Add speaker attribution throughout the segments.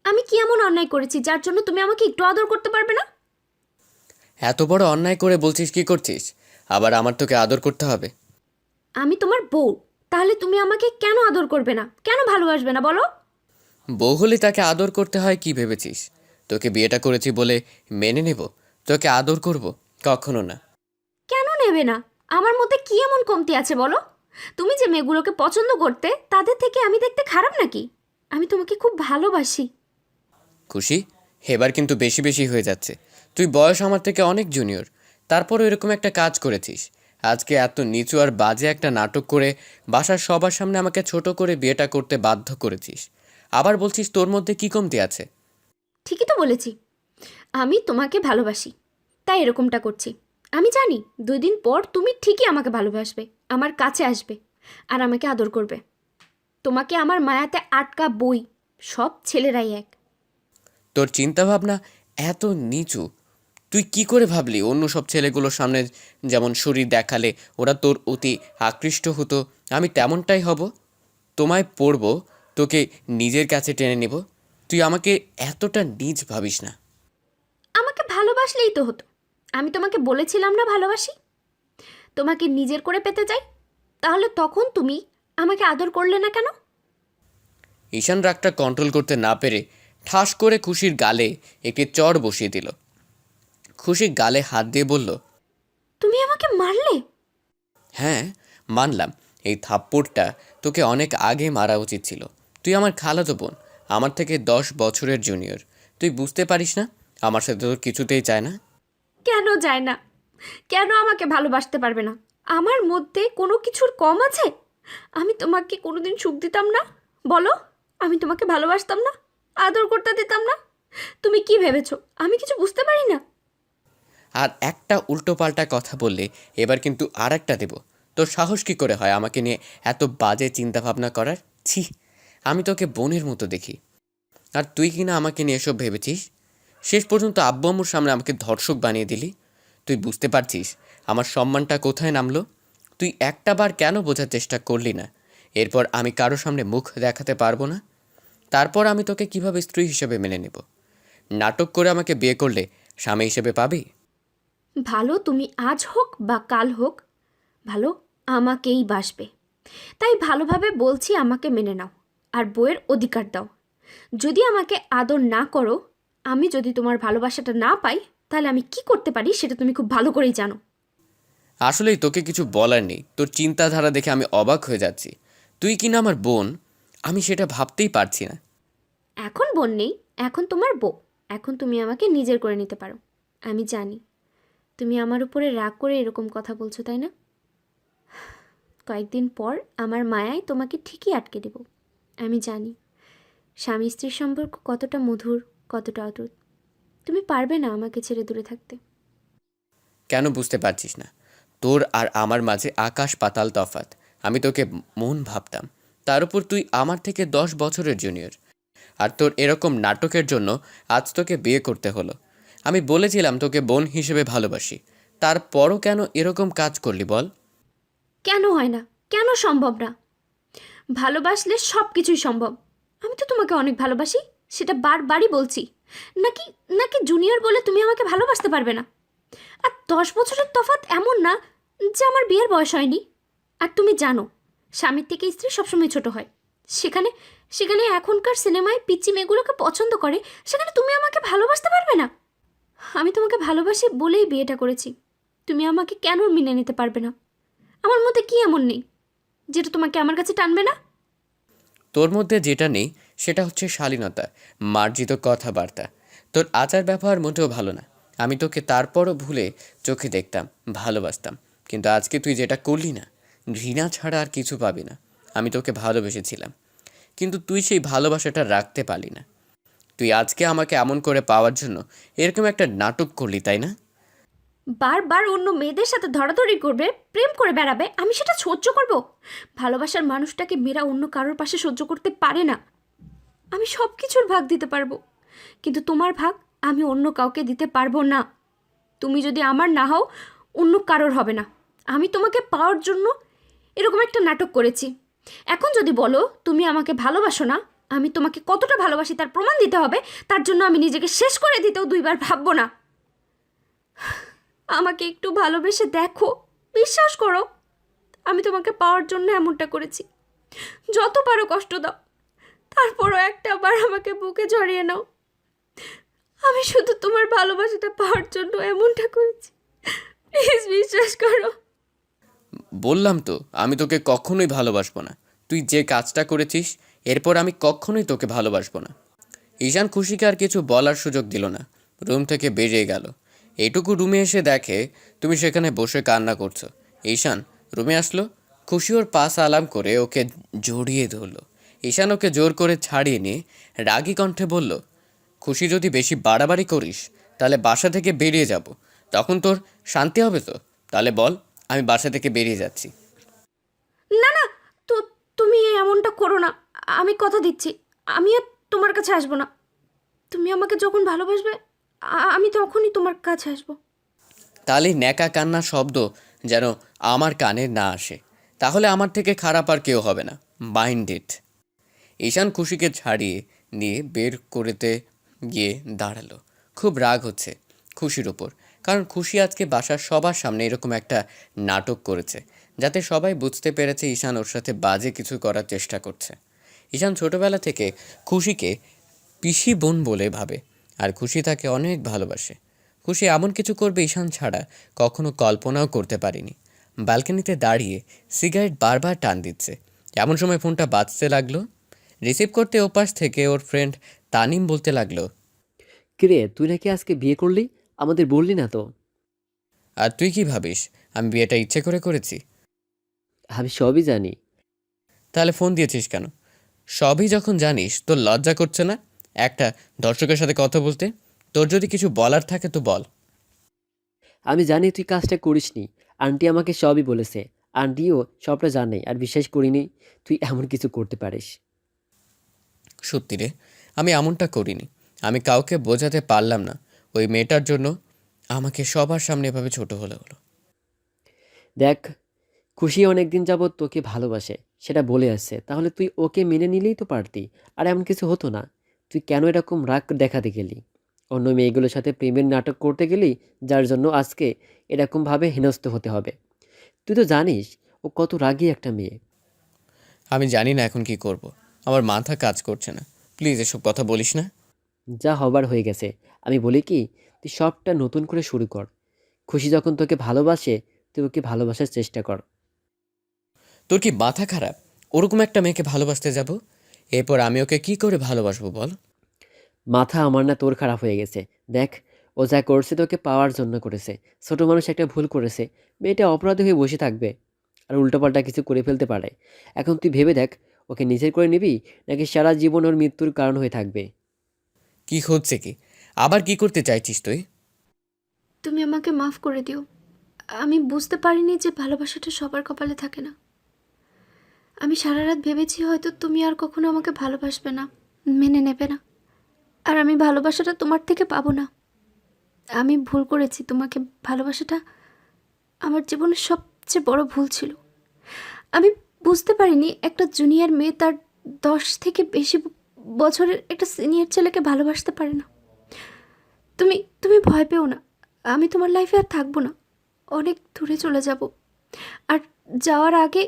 Speaker 1: আমি কি এমন অন্যায় করেছি যার জন্য তুমি আমাকে একটু আদর করতে পারবে না?
Speaker 2: এত বড় অন্যায় করে বলছিস কি করছিস? আবার আমার তোকে আদর করতে হবে?
Speaker 1: আমি তোমার বউ, তাহলে তুমি আমাকে কেন আদর করবে না, কেন ভালোবাসবে না বলো?
Speaker 2: বউ হলে তাকে আদর করতে হয় কি ভেবেছিস? তোকে বিয়েটা করেছি বলে মেনে নেব তোকে আদর করব? কখনো না।
Speaker 1: কেন নেবে না? আমার মধ্যে কি এমন কমতি আছে বলো? তুমি যে মেয়েগুলোকে পছন্দ করতে তাদের থেকে আমি দেখতে খারাপ নাকি? আমি তোমাকে খুব ভালোবাসি।
Speaker 2: খুশি? এবার কিন্তু বেশি বেশি হয়ে যাচ্ছে। তুই বয়স আমার থেকে অনেক জুনিয়র, তারপরও এরকম একটা কাজ করেছিস। আজকে এত নিচু আর বাজে একটা নাটক করে বাসার সবার সামনে আমাকে ছোট করে বিয়েটা করতে বাধ্য করেছিস। আবার বলছিস তোর মধ্যে কি কমতি আছে?
Speaker 1: ঠিকই তো বলেছি, আমি তোমাকে ভালোবাসি, তাই এরকমটা করছি। আমি জানি 2 দিন পর তুমি ঠিকই আমাকে ভালোবাসবে, আমার কাছে আসবে আর আমাকে আদর করবে। তোমাকে আমার মায়াতে আটকা বই, সব ছেলেরাই এক।
Speaker 2: তোর চিন্তাভাবনা এত নিচু! তুই কি করে ভাবলি অন্য সব ছেলেগুলোর সামনে যেমন শরীর দেখালে ওরা তোর অতি আকৃষ্ট হতো, আমি তেমনটাই হব? তোমায় পড়ব, তোকে নিজের কাছে টেনে নেব। তুই আমাকে এতটা নীচ ভাবিস না।
Speaker 1: আমাকে ভালোবাসলেই তো হতো। আমি তোমাকে বলেছিলাম না ভালোবাসি, তোমাকে নিজের করে পেতে চাই। তাহলে তখন তুমি আমাকে আদর করলে না কেন?
Speaker 2: ঈশান রাগটা কন্ট্রোল করতে না পেরে ঠাস করে খুশির গালে একটি চড় বসিয়ে দিল। খুশি গালে হাত দিয়ে বলল,
Speaker 1: তুমি আমাকে মারলে?
Speaker 2: হ্যাঁ, মানলাম। এই থাপ্পড়টা তোকে অনেক আগে মারা উচিত ছিল। তুই আমার খালাতো বোন, আমার থেকে 10 বছরের জুনিয়র। তুই বুঝতে পারিস না? আমার সাথে তোর কিছুতেই চায় না।
Speaker 1: কেন যায় না? কেন আমাকে ভালোবাসতে পারবে না? আমার মধ্যে কোনো কিছুর কম আছে? আমি তোমাকে কোনোদিন সুখ দিতাম না বলো? আমি তোমাকে ভালোবাসতাম না, আদর করতে দিতাম না? তুমি কি ভেবেছো আমি কিছু বুঝতে পারি না?
Speaker 2: আর একটা উল্টোপাল্টা কথা বললে এবার কিন্তু আর একটা দেব। তোর সাহস কী করে হয় আমাকে নিয়ে এত বাজে চিন্তাভাবনা করার? ছি! আমি তোকে বোনের মতো দেখি, আর তুই কিনা আমাকে নিয়ে এসব ভেবেছিস। শেষ পর্যন্ত আব্বু আম্মুর সামনে আমাকে ধর্ষক বানিয়ে দিলি। তুই বুঝতে পারছিস আমার সম্মানটা কোথায় নামলো? তুই একটা বার কেন বোঝার চেষ্টা করলি না? এরপর আমি কারো সামনে মুখ দেখাতে পারবো না। তারপর আমি তোকে কিভাবে স্ত্রী হিসেবে মেনে নেব? নাটক করে আমাকে বিয়ে করলে স্বামী হিসেবে পাবি?
Speaker 1: ভালো তুমি আজ হোক বা কাল হোক, ভালো আমাকেই বাসবে। তাই ভালোভাবে বলছি, আমাকে মেনে নাও আর বইয়ের অধিকার দাও। যদি আমাকে আদর না করো, আমি যদি তোমার ভালোবাসাটা না পাই, তাহলে আমি কি করতে পারি সেটা তুমি খুব ভালো করেই জানো।
Speaker 2: আসলেই তোকে কিছু বলার নেই। তোর চিন্তাধারা দেখে আমি অবাক হয়ে যাচ্ছি। তুই কিনা আমার বোন, আমি সেটা ভাবতেই পারছি না।
Speaker 1: এখন বোন নেই, এখন তোমার বউ। এখন তুমি আমাকে নিজের করে নিতে পারো। আমি জানি তুমি আমার উপরে রাগ করে এরকম কথা বলছো, তাই না? কয়েকদিন পর আমার মায়ায় তোমাকে ঠিকই আটকে দেব। আমি জানি স্বামী স্ত্রীর সম্পর্ক কতটা মধুর, কতটা অটুট। তুমি পারবে না আমাকে ছেড়ে দূরে থাকতে।
Speaker 2: কেন বুঝতে পারছিস না? তোর আর আমার মাঝে আকাশ পাতাল তফাত। আমি তোকে মন ভাবতাম, তার উপর তুই আমার থেকে 10 বছরের জুনিয়র। আর তোর এরকম নাটকের জন্য আজ তোকে বিয়ে করতে হলো। আমি বলেছিলাম তোকে বোন হিসেবে ভালোবাসি, তারপরও কেন এরকম কাজ করলি বল?
Speaker 1: কেন হয় না? কেন সম্ভব না? ভালোবাসলে সব কিছুই সম্ভব। আমি তো তোমাকে অনেক ভালোবাসি, সেটা বারবারই বলছি। নাকি নাকি জুনিয়র বলে তুমি আমাকে ভালোবাসতে পারবে না? আর 10 বছরের তফাৎ এমন না যে আমার বিয়ের বয়স হয়নি। আর তুমি জানো স্বামীর থেকে স্ত্রী সবসময় ছোট হয়। সেখানে সেখানে এখনকার সিনেমায় পিচ্চি মেয়েগুলোকে পছন্দ করে, সেখানে তুমি আমাকে ভালোবাসতে পারবে না? আমি তোমাকে ভালোবাসি বলেই বিয়েটা করেছি। তুমি আমাকে কেন মেনে নিতে পারবে না? আমার মধ্যে কি এমন নেই যেটা তোমাকে আমার কাছে টানবে না?
Speaker 2: তোর মধ্যে যেটা নেই সেটা হচ্ছে শালীনতা, মার্জিত কথাবার্তা। তোর আচার ব্যবহার মোটেও ভালো না। আমি তোকে তারপরও ভুলে চোখে দেখতাম, ভালোবাসতাম। কিন্তু আজকে তুই যেটা করলি না, ঘৃণা ছাড়া আর কিছু পাবি না। আমি তোকে ভালোবেসেছিলাম, কিন্তু তুই সেই ভালোবাসাটা রাখতে পারলি না। তুই আজকে আমাকে এমন করে পাওয়ার জন্য এরকম একটা নাটক করলি, তাই না?
Speaker 1: বারবার অন্য মেয়েদের সাথে ধরাধরি করবে, প্রেম করে বেড়াবে, আমি সেটা সহ্য করব? ভালোবাসার মানুষটাকে মেয়েরা অন্য কারোর পাশে সহ্য করতে পারে না। আমি সব কিছুর ভাগ দিতে পারবো, কিন্তু তোমার ভাগ আমি অন্য কাউকে দিতে পারবো না। তুমি যদি আমার না হও, অন্য কারোর হবে না। আমি তোমাকে পাওয়ার জন্য এরকম একটা নাটক করেছি। এখন যদি বলো তুমি আমাকে ভালোবাসো না, আমি তোমাকে কতটা ভালোবাসি তার প্রমাণ দিতে হবে, তার জন্য আমি নিজেকে শেষ করে দিতেও দুইবার ভাববো না। আমাকে একটু ভালোবেসে দেখো, বিশ্বাস করো, আমি তোমাকে পাওয়ার জন্য এমনটা করেছি। যত পারো কষ্ট দাও, তারপরও একটা বার আমাকে বুকে জড়িয়ে নাও। আমি শুধু তোমার ভালোবাসাটা পাওয়ার জন্য এমনটা করেছি, প্লিজ বিশ্বাস করো।
Speaker 2: বললাম তো আমি তোকে কখনোই ভালোবাসবো না। তুই যে কাজটা করেছিস এরপর আমি কখনোই তোকে ভালোবাসবো না। ঈশান খুশিকে আর কিছু বলার সুযোগ দিল না, রুম থেকে বেরিয়ে গেল। এইটুকু রুমে এসে দেখে তুমি সেখানে বসে কান্না করছো। ঈশান রুমে আসলো, খুশি ওর পা সালাম করে ওকে জড়িয়ে ধরলো। ঈশান ওকে জোর করে ছাড়িয়ে নিয়ে রাগী কণ্ঠে বলল, খুশি যদি বেশি বাড়াবাড়ি করিস তাহলে বাসা থেকে বেরিয়ে যাব, তখন তোর শান্তি হবে তো? তাহলে বল, আমি বাসা থেকে বেরিয়ে যাচ্ছি।
Speaker 1: না না, তো তুমি এমনটা করো না। আমি কথা দিচ্ছি, আমি আর তোমার কাছে আসবো না। তুমি আমাকে যখন ভালোবাসবে আমি তখনই তোমার কাছে আসবো।
Speaker 2: তাহলে ন্যাকা কান্নার শব্দ যেন আমার কানে না আসে, তাহলে আমার থেকে খারাপ আর কেউ হবে না। Mind it. ঈশান খুশিকে ছাড়িয়ে নিয়ে বের করতে গিয়ে দাঁড়ালো। খুব রাগ হচ্ছে খুশির ওপর, কারণ খুশি আজকে বাসার সবার সামনে এরকম একটা নাটক করেছে, যাতে সবাই বুঝতে পেরেছে ঈশান ওর সাথে বাজে কিছু করার চেষ্টা করছে। ঈশান ছোটবেলা থেকে খুশিকে পিসি বোন বলে ভাবে, আর খুশি তাকে অনেক ভালোবাসে। খুশি এমন কিছু করবে ঈশান ছাড়া কখনো কল্পনাও করতে পারিনি। ব্যালকনিতে দাঁড়িয়ে সিগারেট বারবার টান দিচ্ছে, এমন সময় ফোনটা বাজতে লাগলো। রিসিভ করতে ওপাশ থেকে ওর ফ্রেন্ড তানিম বলতে লাগলো,
Speaker 3: কিরে, তুই নাকি আজকে বিয়ে করলি? আমাদের বললি না তো।
Speaker 2: আর তুই কি ভাবিস আমি বিয়েটা ইচ্ছে করে করেছি?
Speaker 3: আমি সবই জানি।
Speaker 2: তাহলে ফোন দিয়েছিস কেন? সবই যখন জানিস তোর লজ্জা করছে না একটা দর্শকের সাথে কথা বলতে? তোর যদি কিছু বলার থাকে তো বল।
Speaker 3: আমি জানি তুই কাজটা করিসনি। আন্টি আমাকে সবই বলেছে। আন্টিও সবটা জানে, আর বিশ্বাস করিনি তুই এমন কিছু করতে পারিস।
Speaker 2: সত্যি রে, আমি এমনটা করিনি। আমি কাউকে বোঝাতে পারলাম না ওই মেয়েটার জন্য আমাকে সবার সামনে এভাবে ছোট হলে হলো।
Speaker 3: দেখ, খুশি অনেকদিন যাবৎ তোকে ভালোবাসে, সেটা বলে আসছে। তাহলে তুই ওকে মেনে নিলেই তো পারতি, আর এমন কিছু হতো না। তুই কেন এরকম রাগ দেখাতে গেলি? অন্য মেয়েগুলোর সাথে প্রেমের নাটক করতে গেলি, যার জন্য আজকে এরকমভাবে হেনস্থ হতে হবে। তুই তো জানিস ও কত রাগী একটা মেয়ে।
Speaker 2: আমি জানি না এখন কি করব, আমার মাথা কাজ করছে না। প্লিজ এসব কথা বলিস না।
Speaker 3: যা হবার হয়ে গেছে। আমি বলি কি, তুই সবটা নতুন করে শুরু কর। খুশি যখন তোকে ভালোবাসে, তুই ওকে ভালোবাসার চেষ্টা কর।
Speaker 2: তোর কি মাথা খারাপ? ওরকম একটা মেয়েকে ভালোবাসতে যাব? এরপর আমি ওকে কি করে ভালোবাসবো বল?
Speaker 3: মাথা আমার না তোর খারাপ হয়ে গেছে। দেখ, ও যা করছে তোকে পাওয়ার জন্য করেছে। ছোট মানুষ একটা ভুল করেছে, মেয়েটা অপরাধী হয়ে বসে থাকবে আর উল্টোপাল্টা কিছু করে ফেলতে পারে। এখন তুই ভেবে দেখ, ওকে নিজের করে নিবি, নাকি সারা জীবন ওর মৃত্যুর কারণ হয়ে থাকবে।
Speaker 2: কি হচ্ছে কি? আবার কি করতে চাইছিস তুই?
Speaker 1: তুমি আমাকে মাফ করে দিও। আমি বুঝতে পারিনি যে ভালোবাসাটা সবার কপালে থাকে না। আমি সারা রাত ভেবেছি হয়তো তুমি আর কখনো আমাকে ভালোবাসবে না, মেনে নেবে না, আর আমি ভালোবাসাটা তোমার থেকে পাবো না। আমি ভুল করেছি, তোমাকে ভালোবাসাটা আমার জীবনের সবচেয়ে বড় ভুল ছিল। আমি বুঝতে পারিনি একটা জুনিয়র মেয়ে তার 10 থেকে বেশি বছরের একটা সিনিয়র ছেলেকে ভালোবাসতে পারে না। তুমি তুমি ভয় পেও না, আমি তোমার লাইফে আর থাকবো না, অনেক দূরে চলে যাব। আর যাওয়ার আগে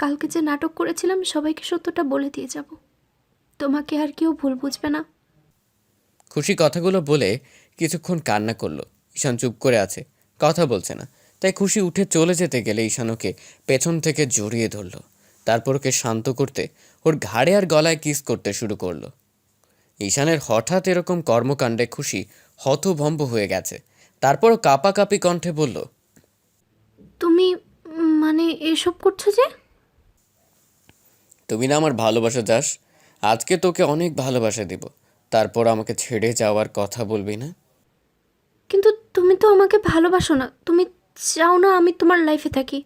Speaker 1: কালকে যে নাটক করেছিলাম সবাইকে সত্যটা বলে দিয়ে যাব। তোমাকে আর কেউ ভুল বুঝবে না।
Speaker 2: খুশি কথাগুলো বলে কিছুক্ষণ কান্না করলো। ঈশান চুপ করে আছে, কথা বলছে না। তাই খুশি উঠে চলে যেতে গেলে ঈশান ওকে পেছন থেকে জড়িয়ে ধরলো। তারপর ওকে শান্ত করতে ওর ঘাড়ে আর গলায় কিস করতে শুরু করলো। ঈশানের হঠাৎ এরকম কর্মকাণ্ডে খুশি হতভম্ব হয়ে গেছে। তারপরও কাঁপাকাঁপি কণ্ঠে বলল,
Speaker 1: তুমি মানে এসব করছো যে?
Speaker 2: তুমি না আমার ভালোবাসা চাস? আজকে তোকে অনেক ভালোবাসা দিব, তারপর আমাকে ছেড়ে যাওয়ার কথা বলবি না?
Speaker 1: কিন্তু তুমি তো আমাকে ভালোবাসো না, তুমি চাও না আমি তোমার লাইফে থাকি।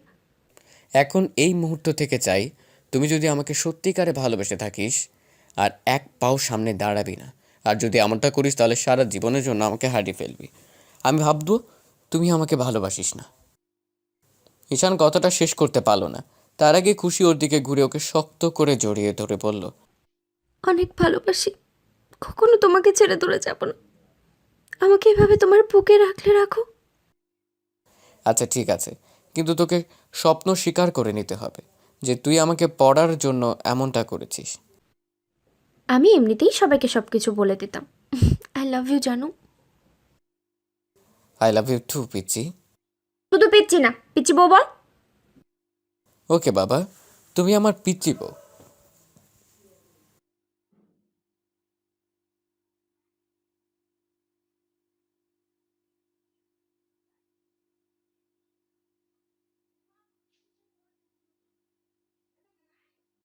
Speaker 2: এখন এই মুহূর্ত থেকে চাই তুমি যদি আমাকে সত্যিকারে ভালোবেসে থাকিস আর এক পাও সামনে দাঁড়াবি না। আর যদি এমনটা করিস তাহলে সারা জীবনের জন্য আমাকে হারিয়ে ফেলবি। আমি ভাববো তুমি আমাকে ভালোবাসিস না। ঈশান কথাটা শেষ করতে পারলো না। তার আগে খুশি ওর দিকে ঘুরে ওকে শক্ত করে জড়িয়ে ধরে বলল,
Speaker 1: অনেক ভালোবাসি, কখনো তোমাকে ছেড়ে দূরে যাব না। আমাকে এভাবে তোমার বুকে রাখলে রাখো।
Speaker 2: আচ্ছা ঠিক আছে, কিন্তু তোকে স্বপ্ন স্বীকার করে নিতে হবে যে তুই আমাকে পড়ার জন্য এমনটা করেছিস।
Speaker 1: আমি এমনিতেই সবাইকে সব কিছু বলে দিতাম। আই লাভ ইউ জানু।
Speaker 2: আই লাভ ইউ টু পিচ্ছি।
Speaker 1: শুধু পিচ্ছি না, পিচ্ছি বউ বল।
Speaker 2: ওকে বাবা, তুমি আমার পিচ্ছি বউ।